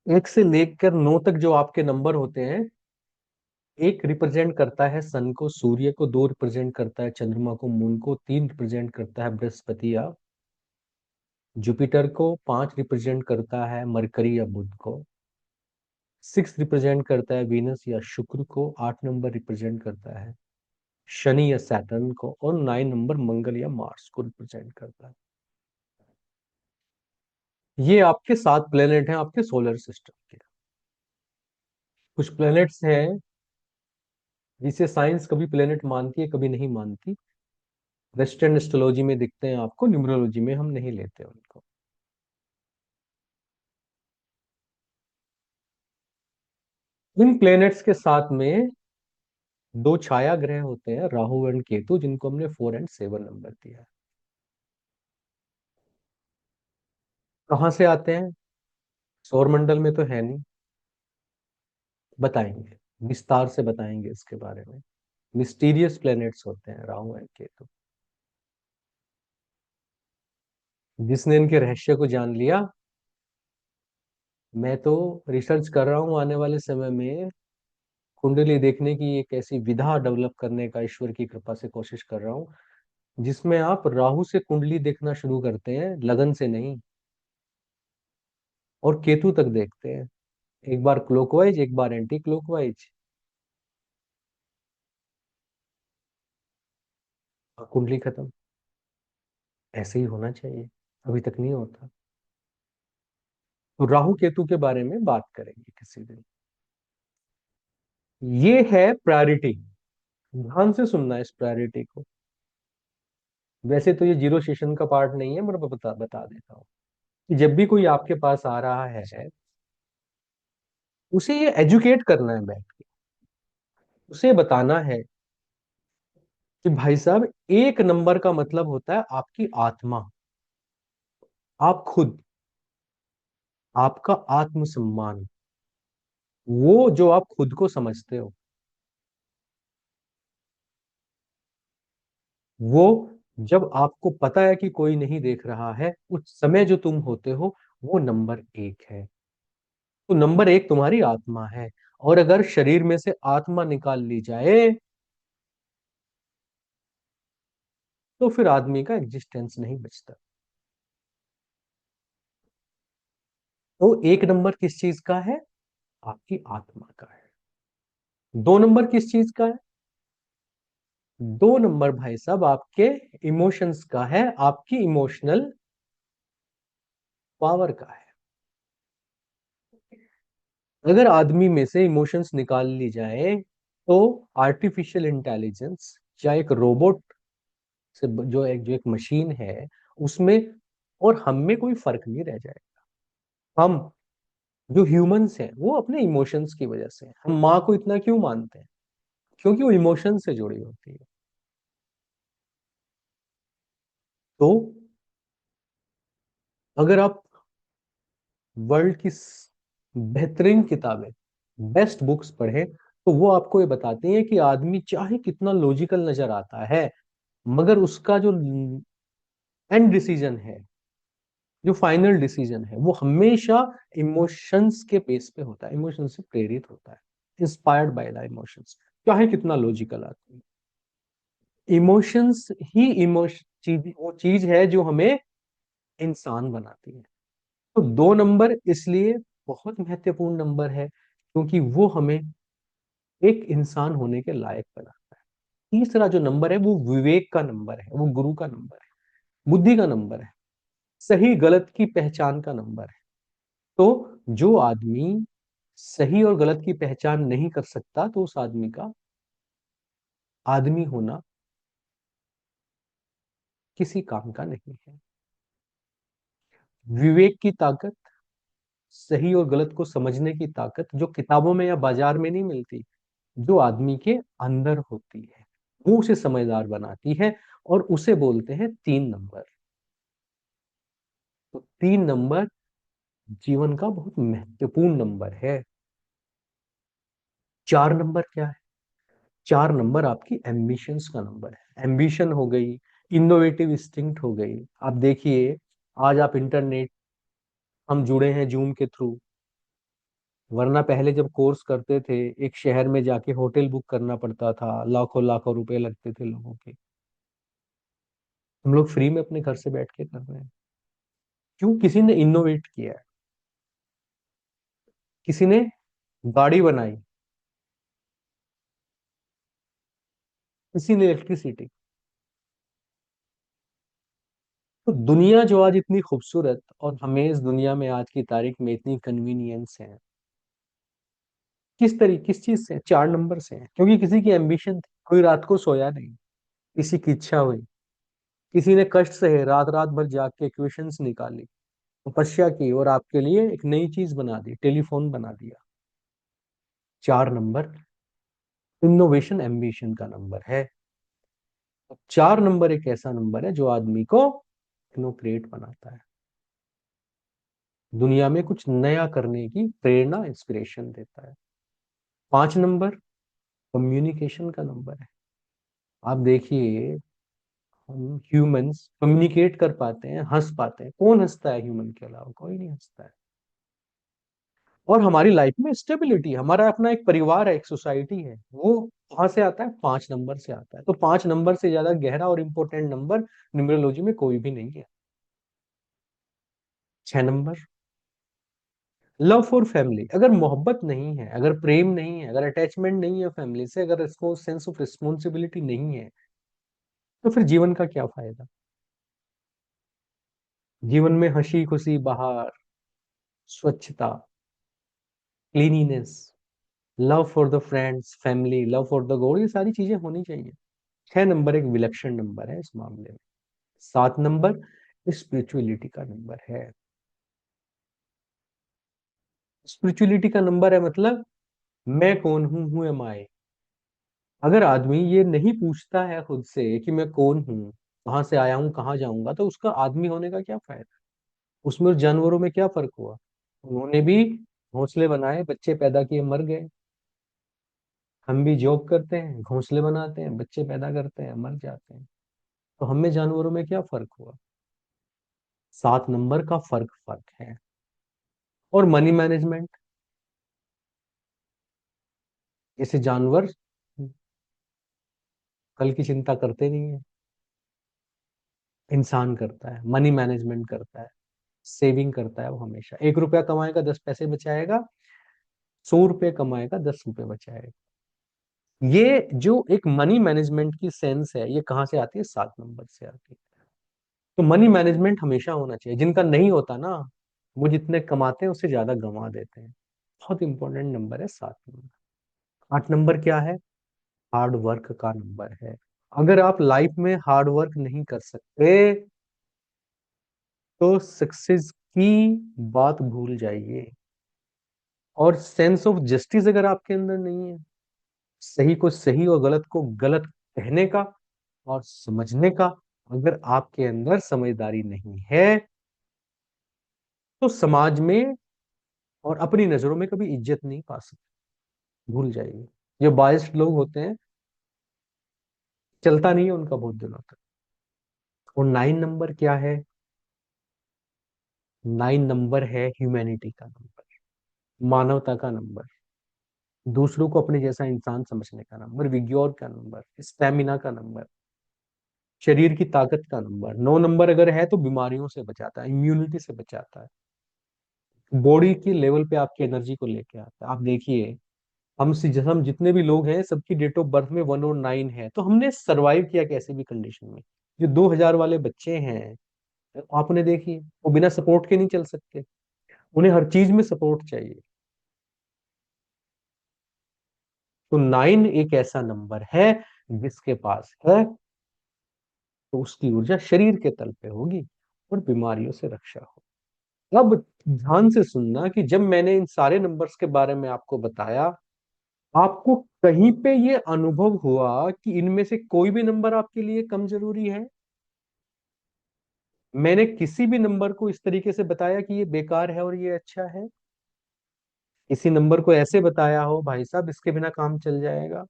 एक से लेकर 9 तक जो आपके नंबर होते हैं, एक रिप्रेजेंट करता है सन को, सूर्य को, दो रिप्रेजेंट करता है चंद्रमा को, मून को, तीन रिप्रेजेंट करता है बृहस्पति या जुपिटर को, पांच रिप्रेजेंट करता है मरकरी या बुध को, सिक्स रिप्रेजेंट करता है वीनस या शुक्र को, आठ नंबर रिप्रेजेंट करता है शनि या सैटर्न को, और नाइन नंबर मंगल या मार्स को रिप्रेजेंट करता है। ये आपके सात प्लेनेट हैं आपके सोलर सिस्टम के। कुछ प्लेनेट्स हैं जिसे साइंस कभी प्लेनेट मानती है कभी नहीं मानती। वेस्टर्न एस्ट्रोलॉजी में दिखते हैं आपको, न्यूमरोलॉजी में हम नहीं लेते उनको। इन प्लेनेट्स के साथ में दो छाया ग्रह होते हैं, राहु एंड केतु, जिनको हमने 4 और 7 नंबर दिया है। कहाँ से आते हैं? सौरमंडल में तो है नहीं। बताएंगे, विस्तार से बताएंगे इसके बारे में। मिस्टीरियस प्लैनेट्स होते हैं राहु एंड केतु। जिसने इनके रहस्य को जान लिया, मैं तो रिसर्च कर रहा हूँ आने वाले समय में कुंडली देखने की एक ऐसी विधा डेवलप करने का, ईश्वर की कृपा से कोशिश कर रहा हूँ, जिसमें आप राहु से कुंडली देखना शुरू करते हैं, लगन से नहीं, और केतु तक देखते हैं, एक बार क्लॉकवाइज एक बार एंटी क्लॉकवाइज, और कुंडली खत्म। ऐसे ही होना चाहिए, अभी तक नहीं होता। तो राहु केतु के बारे में बात करेंगे किसी दिन। ये है प्रायोरिटी, ध्यान से सुनना इस प्रायोरिटी को। वैसे तो ये जीरो सेशन का पार्ट नहीं है, मैं बता बता देता हूँ कि जब भी कोई आपके पास आ रहा है, उसे ये एजुकेट करना है बैठ के। उसे बताना है कि भाई साहब, एक नंबर का मतलब होता है आपकी आत्मा, आप खुद, आपका आत्मसम्मान, वो जो आप खुद को समझते हो, वो जब आपको पता है कि कोई नहीं देख रहा है, उस समय जो तुम होते हो, वो नंबर एक है। तो नंबर एक तुम्हारी आत्मा है। और अगर शरीर में से आत्मा निकाल ली जाए, तो फिर आदमी का एग्जिस्टेंस नहीं बचता। तो एक नंबर किस चीज का है? आपकी आत्मा का है। दो नंबर किस चीज का है? दो नंबर भाई साहब आपके इमोशंस का है, आपकी इमोशनल पावर का है। अगर आदमी में से इमोशंस निकाल ली जाए, तो आर्टिफिशियल इंटेलिजेंस या एक रोबोट से, जो एक मशीन है, उसमें और हम में कोई फर्क नहीं रह जाएगा। हम जो ह्यूमंस हैं वो अपने इमोशंस की वजह से हैं। हम माँ को इतना क्यों मानते हैं? क्योंकि वो इमोशन से जुड़ी होती है। तो अगर आप वर्ल्ड की बेहतरीन किताबें, बेस्ट बुक्स पढ़ें, तो वो आपको ये बताती हैं कि आदमी चाहे कितना लॉजिकल नजर आता है, मगर उसका जो एंड डिसीजन है, जो फाइनल डिसीजन है, वो हमेशा इमोशंस के बेस पे होता है, इमोशन से प्रेरित होता है, इंस्पायर्ड बाय द इमोशंस, चाहे कितना लॉजिकल आदमी। इमोशंस ही इमोशन चीज, वो चीज है जो हमें इंसान बनाती है। तो दो नंबर इसलिए बहुत महत्वपूर्ण नंबर है, क्योंकि वो हमें एक इंसान होने के लायक बनाता है। तीसरा जो नंबर है वो विवेक का नंबर है, वो गुरु का नंबर है, बुद्धि का नंबर है, सही गलत की पहचान का नंबर है। तो जो आदमी सही और गलत की पहचान नहीं कर सकता, तो उस आदमी का आदमी होना किसी काम का नहीं है। विवेक की ताकत, सही और गलत को समझने की ताकत, जो किताबों में या बाजार में नहीं मिलती, जो आदमी के अंदर होती है, वो उसे समझदार बनाती है, और उसे बोलते हैं 3 नंबर। तो 3 नंबर जीवन का बहुत महत्वपूर्ण नंबर है। 4 नंबर क्या है? 4 नंबर आपकी एम्बिशंस का नंबर है। एम्बिशन हो गई, इनोवेटिव इंस्टिंक्ट हो गई। आप देखिए, आज आप इंटरनेट, हम जुड़े हैं जूम के थ्रू, वरना पहले जब कोर्स करते थे, एक शहर में जाके होटल बुक करना पड़ता था, लाखों लाखों रुपए लगते थे लोगों के। हम लोग फ्री में अपने घर से बैठ के कर रहे हैं। क्यों? किसी ने इनोवेट किया है, किसी ने गाड़ी बनाई, किसी ने इलेक्ट्रिसिटी। तो दुनिया जो आज इतनी खूबसूरत, और हमें इस दुनिया में आज की तारीख में इतनी कन्वीनियंस है, किस चीज से? 4 नंबर से है। क्योंकि किसी की एम्बिशन थी, कोई रात को सोया नहीं, किसी की इच्छा हुई, किसी ने कष्ट सहे, रात रात भर जाग के इक्वेशंस निकाली, तपस्या की, और आपके लिए एक नई चीज बना दी, टेलीफोन बना दिया। 4 नंबर इनोवेशन एम्बिशन का नंबर है। 4 नंबर एक ऐसा नंबर है जो आदमी को इनोक्रिएट बनाता है, दुनिया में कुछ नया करने की प्रेरणा, इंस्पिरेशन देता है। 5 नंबर कम्युनिकेशन का नंबर है। आप देखिए, हम ह्यूमंस कम्युनिकेट कर पाते हैं, हंस पाते हैं। कौन हंसता है ह्यूमन के अलावा? कोई नहीं हंसता है। और हमारी लाइफ में स्टेबिलिटी, हमारा अपना एक परिवार है, एक सोसाइटी है, वो कहाँ से आता है? 5 नंबर से आता है। तो 5 नंबर से ज्यादा गहरा और इंपॉर्टेंट नंबर न्यूमरोलॉजी में कोई भी नहीं है। 6 नंबर लव फॉर फैमिली। अगर मोहब्बत नहीं है, अगर प्रेम नहीं है, अगर अटैचमेंट नहीं है फैमिली से, अगर इसको सेंस ऑफ रिस्पॉन्सिबिलिटी नहीं है, तो फिर जीवन का क्या फायदा? जीवन में हंसी खुशी बहार, स्वच्छता, cleanliness, love for the friends, family, love for the God, ये सारी चीजें होनी चाहिए। 6 नंबर एक विलक्षण नंबर है इस मामले में। 7 नंबर स्पिरिचुअलिटी का नंबर है। स्पिरिचुअलिटी का नंबर है, मतलब मैं कौन हूं, हु एम आई। अगर आदमी ये नहीं पूछता है खुद से कि मैं कौन हूँ, कहाँ से आया हूँ, कहाँ जाऊंगा, तो उसका आदमी होने का क्या फायदा? उसमें और जानवरों में क्या फर्क हुआ? उन्होंने भी घोंसले बनाए, बच्चे पैदा किए, मर गए। हम भी जॉब करते हैं, घोंसले बनाते हैं, बच्चे पैदा करते हैं, मर जाते हैं। तो हमें जानवरों में क्या फर्क हुआ? 7 नंबर का फर्क फर्क है। और मनी मैनेजमेंट, जैसे जानवर कल की चिंता करते नहीं है, इंसान करता है, मनी मैनेजमेंट करता है, सेविंग करता है। वो हमेशा 1 रुपया कमाएगा, 10 पैसे बचाएगा, 100 रुपये कमाएगा, 10 रुपये बचाएगा। ये जो एक मनी मैनेजमेंट की सेंस है, ये कहाँ से आती है? 7 नंबर से आती है। तो मनी मैनेजमेंट हमेशा होना चाहिए। जिनका नहीं होता ना, वो जितने कमाते हैं उससे ज्यादा गंवा देते हैं। बहुत इंपॉर्टेंट नंबर है 7 नंबर। 8 नंबर क्या है? हार्ड वर्क का नंबर है। अगर आप लाइफ में हार्ड वर्क नहीं कर सकते, तो सक्सेस की बात भूल जाइए। और सेंस ऑफ जस्टिस अगर आपके अंदर नहीं है, सही को सही और गलत को गलत कहने का और समझने का अगर आपके अंदर समझदारी नहीं है, तो समाज में और अपनी नजरों में कभी इज्जत नहीं पा सकते। भूल जाइए। जो बायस्ड लोग होते हैं, चलता नहीं है उनका बहुत दिनों तक। और 9 नंबर क्या है? 9 नंबर है ह्यूमैनिटी का नंबर, मानवता का नंबर, दूसरों को अपने जैसा इंसान समझने का नंबर, विग्योर का नंबर, स्टेमिना का नंबर, शरीर की ताकत का नंबर। 9 नंबर अगर है तो बीमारियों से बचाता है, इम्यूनिटी से बचाता है, बॉडी की लेवल पे आपकी एनर्जी को लेके आता है। आप देखिए, हम जितने भी लोग हैं, सबकी डेट ऑफ बर्थ में 1 और 9 है। तो हमने सरवाइव किया कैसे भी कंडीशन में। जो 2000 वाले बच्चे हैं, आपने देखिए, वो बिना सपोर्ट के नहीं चल सकते, उन्हें हर चीज में सपोर्ट चाहिए। तो 9 एक ऐसा नंबर है, जिसके पास है तो उसकी ऊर्जा शरीर के तल पे होगी और बीमारियों से रक्षा हो। अब ध्यान से सुनना कि जब मैंने इन सारे नंबर्स के बारे में आपको बताया, आपको कहीं पे ये अनुभव हुआ कि इनमें से कोई भी नंबर आपके लिए कम जरूरी है? मैंने किसी भी नंबर को इस तरीके से बताया कि ये बेकार है और ये अच्छा है? किसी नंबर को ऐसे बताया हो, भाई साहब इसके बिना काम चल जाएगा?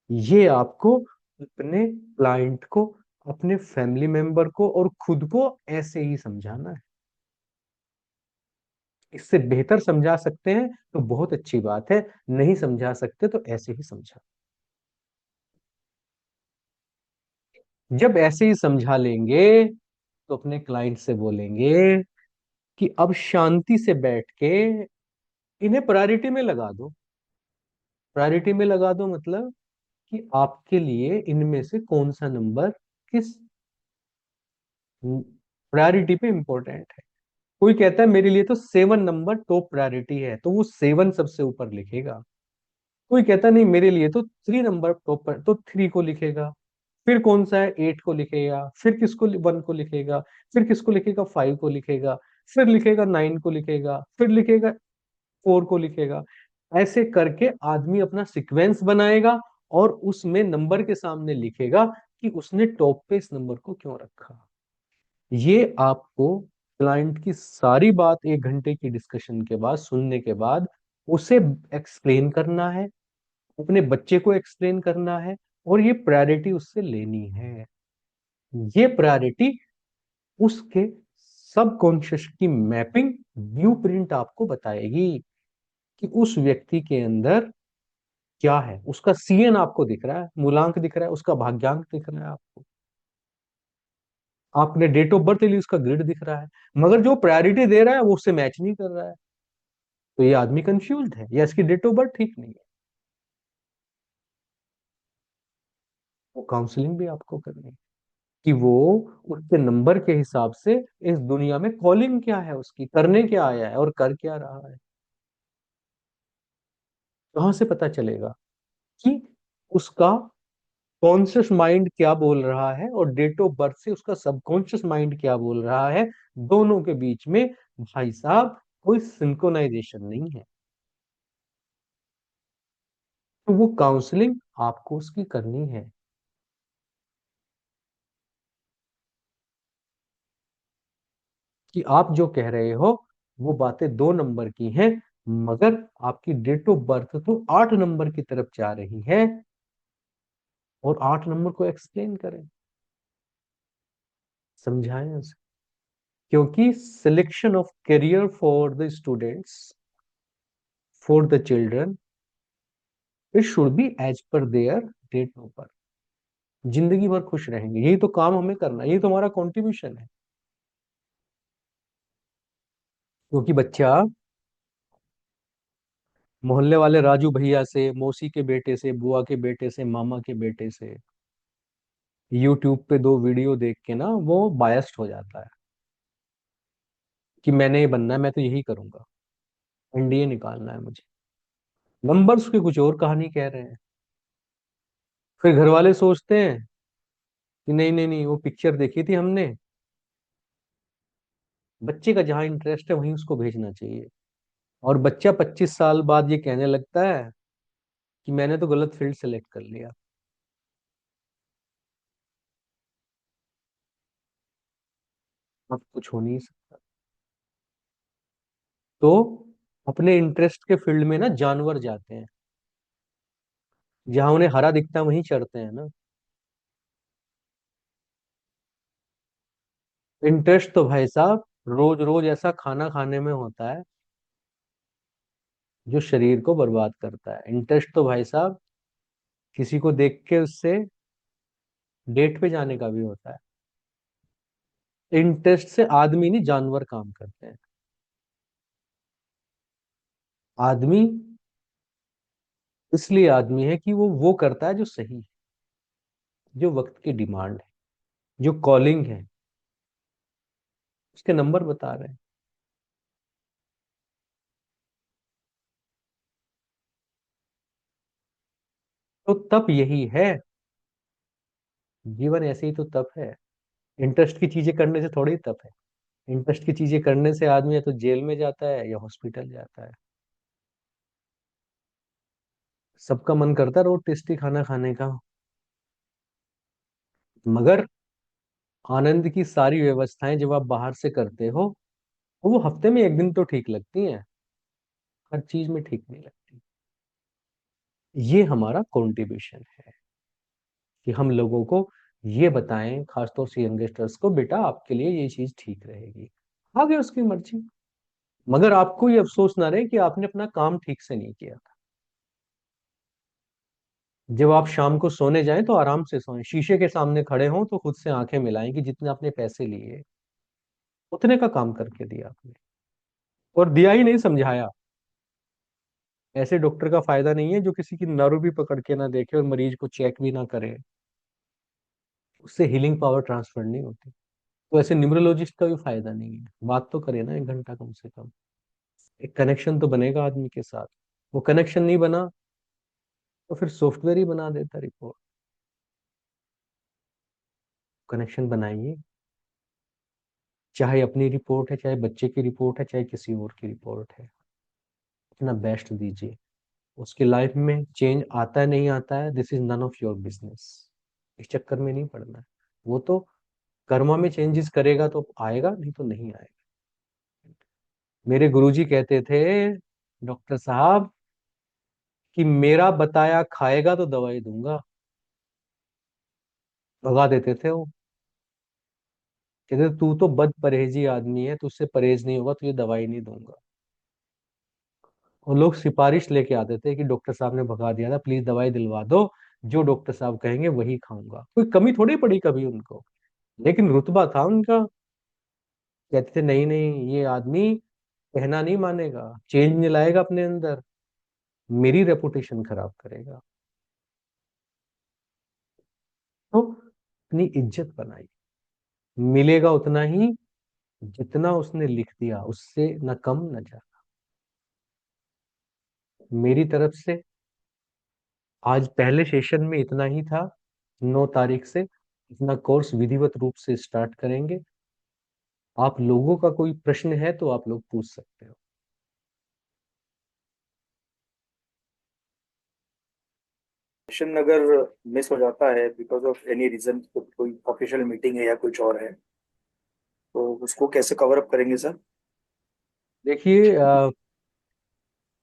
ये आपको अपने क्लाइंट को, अपने फैमिली मेंबर को और खुद को ऐसे ही समझाना है। इससे बेहतर समझा सकते हैं तो बहुत अच्छी बात है, नहीं समझा सकते तो ऐसे ही समझा। जब ऐसे ही समझा लेंगे तो अपने क्लाइंट से बोलेंगे कि अब शांति से बैठ के इन्हें प्रायोरिटी में लगा दो। प्रायोरिटी में लगा दो मतलब कि आपके लिए इनमें से कौन सा नंबर किस प्रायोरिटी पे इंपॉर्टेंट है। कोई कहता है मेरे लिए तो 7 नंबर टॉप प्रायोरिटी है, तो वो 7 सबसे ऊपर लिखेगा। कोई कहता नहीं मेरे लिए तो 3 नंबर टॉप पर, तो 3 को लिखेगा। फिर कौन सा है, 8 को लिखेगा। फिर किसको, 1 को लिखेगा। फिर किसको लिखेगा, 5 को लिखेगा। फिर लिखेगा 9 को लिखेगा। फिर लिखेगा 4 को लिखेगा। ऐसे करके आदमी अपना सीक्वेंस बनाएगा और उसमें नंबर के सामने लिखेगा कि उसने टॉप पे इस नंबर को क्यों रखा। ये आपको क्लाइंट की सारी बात 1 घंटे की डिस्कशन के बाद, सुनने के बाद उसे एक्सप्लेन करना है, अपने बच्चे को एक्सप्लेन करना है, और ये प्रायोरिटी उससे लेनी है। ये प्रायोरिटी उसके सबकॉन्शियस की मैपिंग ब्लूप्रिंट आपको बताएगी कि उस व्यक्ति के अंदर क्या है। उसका सीएन आपको दिख रहा है, मूलांक दिख रहा है, उसका भाग्यांक दिख रहा है आपको। आपने डेट ऑफ बर्थ ली, उसका ग्रिड दिख रहा है, मगर जो प्रायोरिटी दे रहा है वो उससे मैच नहीं कर रहा है। तो ये आदमी कंफ्यूज्ड है या इसकी डेट ऑफ बर्थ ठीक नहीं है। वो काउंसलिंग भी आपको करनी है कि वो उसके नंबर के हिसाब से इस दुनिया में कॉलिंग क्या है, उसकी करने क्या आया है और कर क्या रहा है। कहां से पता चलेगा कि उसका कॉन्शियस माइंड क्या बोल रहा है और डेट ऑफ बर्थ से उसका सबकॉन्शियस माइंड क्या बोल रहा है। दोनों के बीच में भाई साहब कोई सिंक्रोनाइजेशन नहीं है। तो वो काउंसलिंग आपको उसकी करनी है कि आप जो कह रहे हो वो बातें 2 नंबर की हैं, मगर आपकी डेट ऑफ बर्थ तो 8 नंबर की तरफ जा रही है, और 8 नंबर को एक्सप्लेन करें, समझाएं उसे। क्योंकि selection of career for the students, for the children, it should be as per their date of birth. जिंदगी भर खुश रहेंगे, यही तो काम हमें करना है, यही तो हमारा कंट्रीब्यूशन है। क्योंकि बच्चा मोहल्ले वाले राजू भैया से, मौसी के बेटे से, बुआ के बेटे से, मामा के बेटे से यूट्यूब पे 2 वीडियो देख के ना वो बायस्ड हो जाता है कि मैंने ये बनना है, मैं तो यही करूंगा, एनडीए निकालना है मुझे। नंबर्स की कुछ और कहानी कह रहे हैं। फिर घर वाले सोचते हैं कि नहीं नहीं नहीं, वो पिक्चर देखी थी हमने, बच्चे का जहाँ इंटरेस्ट है वहीं उसको भेजना चाहिए। और बच्चा 25 साल बाद ये कहने लगता है कि मैंने तो गलत फील्ड सेलेक्ट कर लिया, अब कुछ हो नहीं सकता। तो अपने इंटरेस्ट के फील्ड में ना जानवर जाते हैं, जहां उन्हें हरा दिखता है वहीं चढ़ते हैं ना। इंटरेस्ट तो भाई साहब रोज रोज ऐसा खाना खाने में होता है जो शरीर को बर्बाद करता है। इंटरेस्ट तो भाई साहब किसी को देख के उससे डेट पे जाने का भी होता है। इंटरेस्ट से आदमी नहीं, जानवर काम करते हैं। आदमी इसलिए आदमी है कि वो करता है जो सही है, जो वक्त की डिमांड है, जो कॉलिंग है। उसके नंबर बता रहे हैं। तो तप यही है, जीवन ऐसे ही तो तप है। इंटरेस्ट की चीजें करने से थोड़ी तप है। इंटरेस्ट की चीजें करने से आदमी या तो जेल में जाता है या हॉस्पिटल जाता है। सबका मन करता है रोज टेस्टी खाना खाने का, मगर आनंद की सारी व्यवस्थाएं जब आप बाहर से करते हो तो वो हफ्ते में 1 दिन तो ठीक लगती हैं, हर चीज में ठीक नहीं लगती। ये हमारा कंट्रीब्यूशन है कि हम लोगों को ये बताएं, खासतौर से यंगस्टर्स को, बेटा आपके लिए ये चीज ठीक रहेगी। आगे उसकी मर्जी। मगर आपको ये अफसोस ना रहे कि आपने अपना काम ठीक से नहीं किया था। जब आप शाम को सोने जाएं तो आराम से सोएं, शीशे के सामने खड़े हों तो खुद से आंखें मिलाएं कि जितने आपने पैसे लिए उतने का काम करके दिया आपने, और दिया ही नहीं, समझाया। ऐसे डॉक्टर का फायदा नहीं है जो किसी की नर्व भी पकड़ के ना देखे और मरीज को चेक भी ना करे, उससे हीलिंग पावर ट्रांसफर नहीं होती। तो ऐसे न्यूमरोलॉजिस्ट का भी फायदा नहीं है, बात तो करे ना 1 घंटा कम से कम, एक कनेक्शन तो बनेगा आदमी के साथ। वो कनेक्शन नहीं बना तो फिर सॉफ्टवेयर ही बना देता रिपोर्ट। कनेक्शन बनाइए, चाहे अपनी रिपोर्ट है, चाहे बच्चे की रिपोर्ट है, चाहे किसी और की रिपोर्ट है, अपना बेस्ट दीजिए। उसकी लाइफ में चेंज आता है नहीं आता है, this is none of your business. इस चक्कर में नहीं पड़ना है। वो तो कर्मा में चेंजेस करेगा तो आएगा, नहीं तो नहीं आएगा। मेरे गुरुजी कहते थे, डॉक्टर साहब, कि मेरा बताया खाएगा तो दवाई दूंगा। भगा देते थे वो, कहते थे, तू तो बद परहेजी आदमी है, तुझसे परहेज नहीं होगा, तुझे दवाई नहीं दूंगा। और लोग सिफारिश लेके आते थे कि डॉक्टर साहब ने भगा दिया था, प्लीज दवाई दिलवा दो, जो डॉक्टर साहब कहेंगे वही खाऊंगा। कोई कमी थोड़ी पड़ी कभी उनको, लेकिन रुतबा था उनका। कहते थे नहीं नहीं, ये आदमी कहना नहीं मानेगा, चेंज नहीं लाएगा अपने अंदर, मेरी रेपुटेशन खराब करेगा। तो अपनी इज्जत बनाई, मिलेगा उतना ही जितना उसने लिख दिया, उससे न कम न ज्यादा। मेरी तरफ से आज पहले सेशन में इतना ही था। 9 तारीख से अपना कोर्स विधिवत रूप से स्टार्ट करेंगे। आप लोगों का कोई प्रश्न है तो आप लोग पूछ सकते हो। सेशन अगर मिस हो जाता है बिकॉज ऑफ एनी रीजन, कोई ऑफिशियल मीटिंग है या कुछ और है, तो उसको कैसे कवर अप करेंगे सर? देखिए,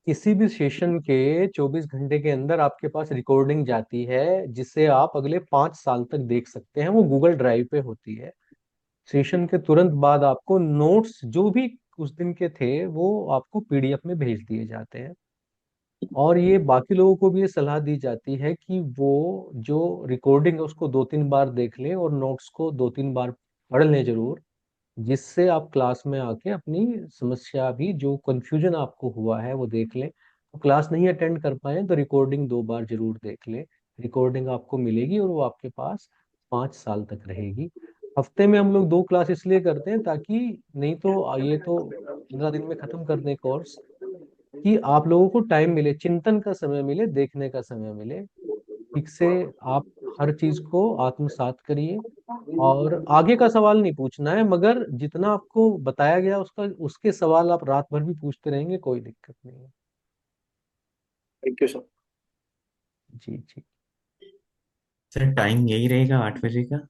किसी भी सेशन के 24 घंटे के अंदर आपके पास रिकॉर्डिंग जाती है, जिसे आप अगले 5 साल तक देख सकते हैं। वो गूगल ड्राइव पे होती है। सेशन के तुरंत बाद आपको नोट्स जो भी उस दिन के थे वो आपको पीडीएफ में भेज दिए जाते हैं। और ये बाकी लोगों को भी ये सलाह दी जाती है कि वो जो रिकॉर्डिंग है उसको 2-3 बार देख लें और नोट्स को 2-3 बार पढ़ लें जरूर, जिससे आप क्लास में आके अपनी समस्या भी, जो कंफ्यूजन आपको हुआ है, वो देख लें। तो क्लास नहीं अटेंड कर पाए तो रिकॉर्डिंग 2 बार जरूर देख लें। रिकॉर्डिंग आपको मिलेगी और वो आपके पास 5 साल तक रहेगी। हफ्ते में हम लोग 2 क्लास इसलिए करते हैं ताकि, नहीं तो ये तो 15 दिन में खत्म कर दें कोर्स, कि आप लोगों को टाइम मिले, चिंतन का समय मिले, देखने का समय मिले। ठीक से आप हर चीज को आत्मसात करिए। और आगे का सवाल नहीं पूछना है, मगर जितना आपको बताया गया उसका, उसके सवाल आप रात भर भी पूछते रहेंगे, कोई दिक्कत नहीं है। Thank you sir. जी जी। सर टाइम यही रहेगा 8 बजे का?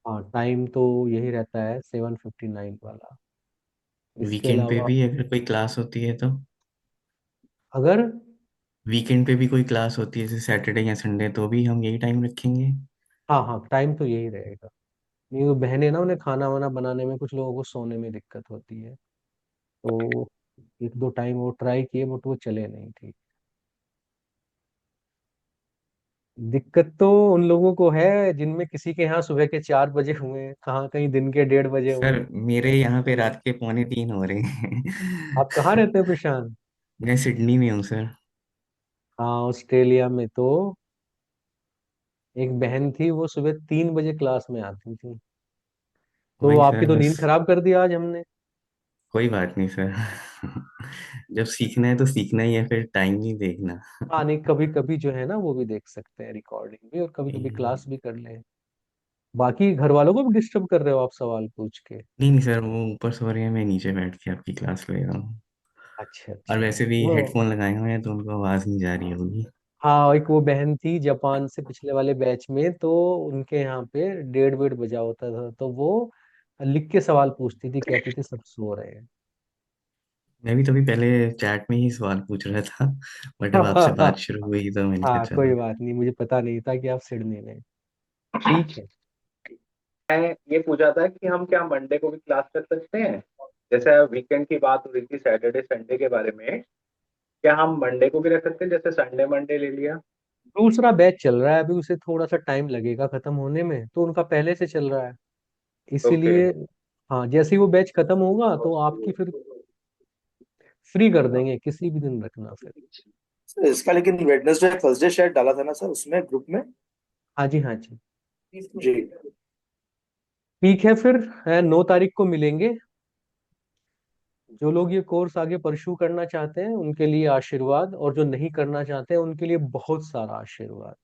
हाँ, टाइम तो यही रहता है 7:59 वाला। इसके वीकेंड पे अलावा भी अगर कोई क्लास होती है तो? अगर, वीकेंड पे भी कोई क्लास होती है जैसे सैटरडे या संडे, तो भी हम यही टाइम रखेंगे? हाँ हाँ, टाइम तो यही रहेगा। नहीं, वो बहनें ना, उन्हें खाना वाना बनाने में, कुछ लोगों को सोने में दिक्कत होती है, तो 1-2 टाइम वो ट्राई किए बट वो चले नहीं। ठीक, दिक्कत तो उन लोगों को है जिनमें किसी के यहाँ सुबह के 4 बजे हुए, कहाँ कहीं दिन के 1:30 बजे सर हुए। मेरे यहाँ पे रात के 2:45 हो रहे हैं। आप कहाँ रहते हैं प्रशांत? मैं सिडनी में हूँ सर। हाँ, ऑस्ट्रेलिया में तो एक बहन थी, वो सुबह 3 बजे क्लास में आती थी। तो वही आपकी सर तो बस। नींद खराब कर दिया आज हमने। कोई बात नहीं सर। जब सीखना है तो सीखना ही है, फिर टाइम नहीं देखना। हाँ नहीं, कभी कभी जो है ना वो भी देख सकते हैं रिकॉर्डिंग भी, और कभी कभी नहीं क्लास भी कर ले। बाकी घर वालों को भी डिस्टर्ब कर रहे हो आप सवाल पूछ के? नहीं सर, वो ऊपर सो रहे हैं, मैं नीचे बैठ के आपकी क्लास ले रहा हूँ। अच्छा और अच्छा। वैसे भी वो, हेडफोन लगाए हुए हैं तो उनको आवाज़ नहीं जा रही होगी। हाँ, एक वो बहन थी जापान से पिछले वाले बैच में, तो उनके यहाँ पे 1:30 बजा होता था, तो वो लिख के सवाल पूछती थी, कहती थी सब सो रहे हैं। मैं भी तो अभी पहले चैट में ही सवाल पूछ रहा था, बट अब आपसे बात शुरू हुई तो मैंने कहा हाँ, कोई चलो। बात नहीं, मुझे पता नहीं था कि आप सिडनी में। ठीक है। मैं ये पूछा था कि हम क्या मंडे को भी क्लास कर सकते हैं? जैसे वीकेंड की बात हो रही थी सैटरडे संडे के बारे में, क्या हम मंडे को भी रख सकते हैं, जैसे संडे मंडे ले लिया? दूसरा बैच चल रहा है अभी, उसे थोड़ा सा टाइम लगेगा खत्म होने में, तो उनका पहले से चल रहा है ओके। इसीलिए। हाँ, जैसे ही वो बैच खत्म होगा तो आपकी फिर फ्री कर देंगे, किसी भी दिन रखना फिर। सर, इसका लेकिन वेडनेसडे थर्सडे शायद डाला था ना सर उसमें ग्रुप में। हाँ जी, हाँ जी। जी। ठीक है फिर, 9 तारीख को मिलेंगे। जो लोग ये कोर्स आगे परस्यू करना चाहते हैं उनके लिए आशीर्वाद, और जो नहीं करना चाहते हैं उनके लिए बहुत सारा आशीर्वाद।